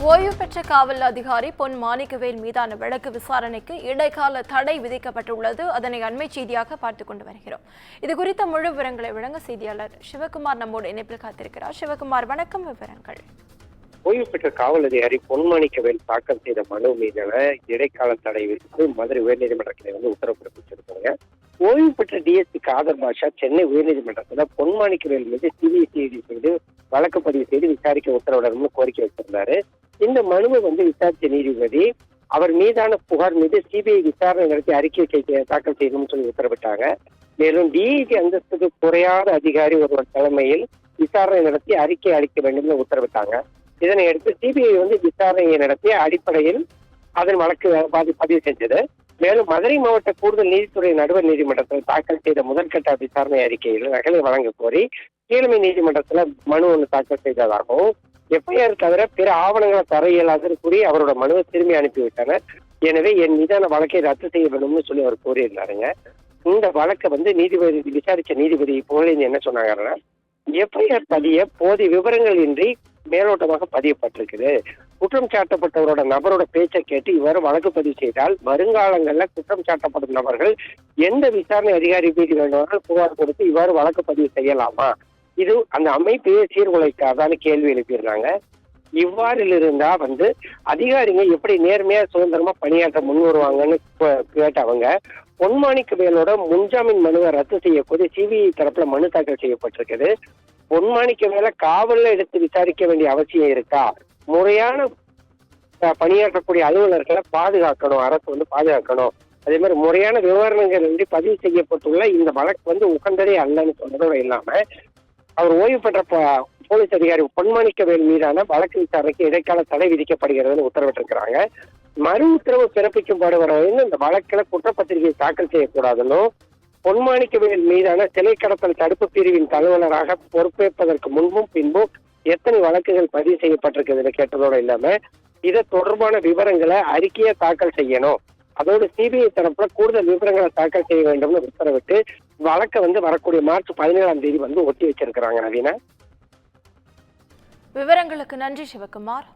ஓய்வு பெற்ற காவல் அதிகாரி பொன் மாணிக்கவேல் மீதான வழக்கு விசாரணைக்கு இடைக்கால தடை விதிக்கப்பட்டுள்ளது. அதனை அண்மை செய்தியாக பார்த்துக் கொண்டு வருகிறோம். இது குறித்த முழு விவரங்களை வழங்க செய்தியாளர் சிவகுமார் நம்மோடு இணைப்பில் காத்திருக்கிறார். சிவகுமார், வணக்கம். விவரங்கள். ஓய்வு பெற்ற காவல் அதிகாரி பொன் மாணிக்கவேல் தாக்கல் செய்த மனு மீதான இடைக்கால தடை விதித்து மதுரை உயர்நீதிமன்றத்தில் உத்தரவு பிறப்பிச்சிருக்காங்க. ஓய்வு பெற்ற டிஎஸ்பி காதர் பாஷா சென்னை உயர்நீதிமன்றத்தில் பொன் மாணிக்கவேல் மீது சிபிசிஐடி செய்து வழக்கு பதிவு செய்து விசாரிக்க உத்தரவிடணும்னு கோரிக்கை வச்சிருந்தாரு. இந்த மனுவை விசாரித்த நீதிபதி அவர் மீதான புகார் மீது சிபிஐ விசாரணை நடத்தி அறிக்கை தாக்கல் செய்யணும்னு சொல்லி உத்தரவிட்டாங்க. மேலும் டிஐஜி அந்தஸ்துக்கு குறையாத அதிகாரி ஒருவர் தலைமையில் விசாரணை நடத்தி அறிக்கை அளிக்க வேண்டும் உத்தரவிட்டாங்க. இதனை அடுத்து சிபிஐ விசாரணையை நடத்திய அடிப்படையில் அதன் வழக்கு பதிவு செஞ்சது. மேலும் மதுரை மாவட்ட கூடுதல் நீதித்துறை நடுவர் நீதிமன்றத்தில் தாக்கல் செய்த முதற்கட்ட விசாரணை அறிக்கையில் நகலை வழங்க கோரி கீழமை நீதிமன்றத்தில் மனு ஒன்று தாக்கல் செய்ததாகவும் எஃப்ஐஆர் தவிர பிற ஆவணங்களை தர இயலாதுன்னு கூறி அவரோட மனுவை திரும்பி அனுப்பிவிட்டனர். எனவே என் மீதான வழக்கை ரத்து செய்ய வேண்டும்னு சொல்லி அவர் கூறியிருந்தாருங்க. இந்த வழக்கை நீதிபதி விசாரிச்ச நீதிபதி புகழேந்தி என்ன சொன்னாங்கன்னா, எஃப்ஐஆர் பதிய போதிய விவரங்கள் இன்றி மேலோட்டமாக பதியப்பட்டிருக்குது. குற்றம் சாட்டப்பட்டவரோட நபரோட பேச்சை கேட்டு இவ்வாறு வழக்கு பதிவு செய்தால் வருங்காலங்களில் குற்றம் சாட்டப்படும் நபர்கள் எந்த விசாரணை அதிகாரி மீது வேண்டுமானால் புகார் கொடுத்து இவ்வாறு வழக்கு பதிவு செய்யலாமா? இது அந்த அமைப்பையே சீர்குலைக்காதான்னு கேள்வி எழுப்பியிருந்தாங்க. இவ்வாறு இருந்தா அதிகாரிங்க எப்படி நேர்மையா சுதந்திரமா பணியாற்ற முன் வருவாங்கன்னு கேட்டவங்க பொன் மாணிக்கவேலோட முன்ஜாமீன் மனுவை ரத்து செய்ய கோரி சிபிஐ தரப்புல மனு தாக்கல் செய்யப்பட்டிருக்குது. பொன் மாணிக்கவேல காவல்ல எடுத்து விசாரிக்க வேண்டிய அவசியம் இருக்கா? முறையான பணியாற்றக்கூடிய அலுவலர்களை பாதுகாக்கணும், அரசு பாதுகாக்கணும். அதே மாதிரி முறையான விவரணங்கள் பதிவு செய்யப்பட்டுள்ள இந்த வழக்கு உகந்ததே அல்லன்னு சொன்னதோடு இல்லாம அவர் ஓய்வு பெற்ற போலீஸ் அதிகாரி பொன் மாணிக்கவேல் மீதான வழக்கு விசாரணைக்கு இடைக்கால தடை விதிக்கப்படுகிறதுன்னு உத்தரவிட்டிருக்கிறாங்க. மறு உத்தரவு பிறப்பிக்கும் பாடுவரை இந்த வழக்கில் குற்றப்பத்திரிகை தாக்கல் செய்யக்கூடாதுன்னு பொன் மாணிக்கவேல் மீதான சிலை கடத்தல் தடுப்பு பிரிவின் அலுவலராக பொறுப்பேற்பதற்கு முன்பும் பின்பும் எத்தனை வழக்குகள் பதிவு செய்யப்பட்டிருக்குதுன்னு கேட்டதோடு இல்லாம இதை தொடர்பான விவரங்களை அறிக்கையை தாக்கல் செய்யணும். அதோடு சிபிஐ தரப்புல கூடுதல் விவரங்களை தாக்கல் செய்ய வேண்டும்னு உத்தரவிட்டு வழக்கை வரக்கூடிய மார்ச் 17ஆம் தேதி ஒட்டி வச்சிருக்கிறாங்க. நவீனா, விவரங்களுக்கு நன்றி சிவகுமார்.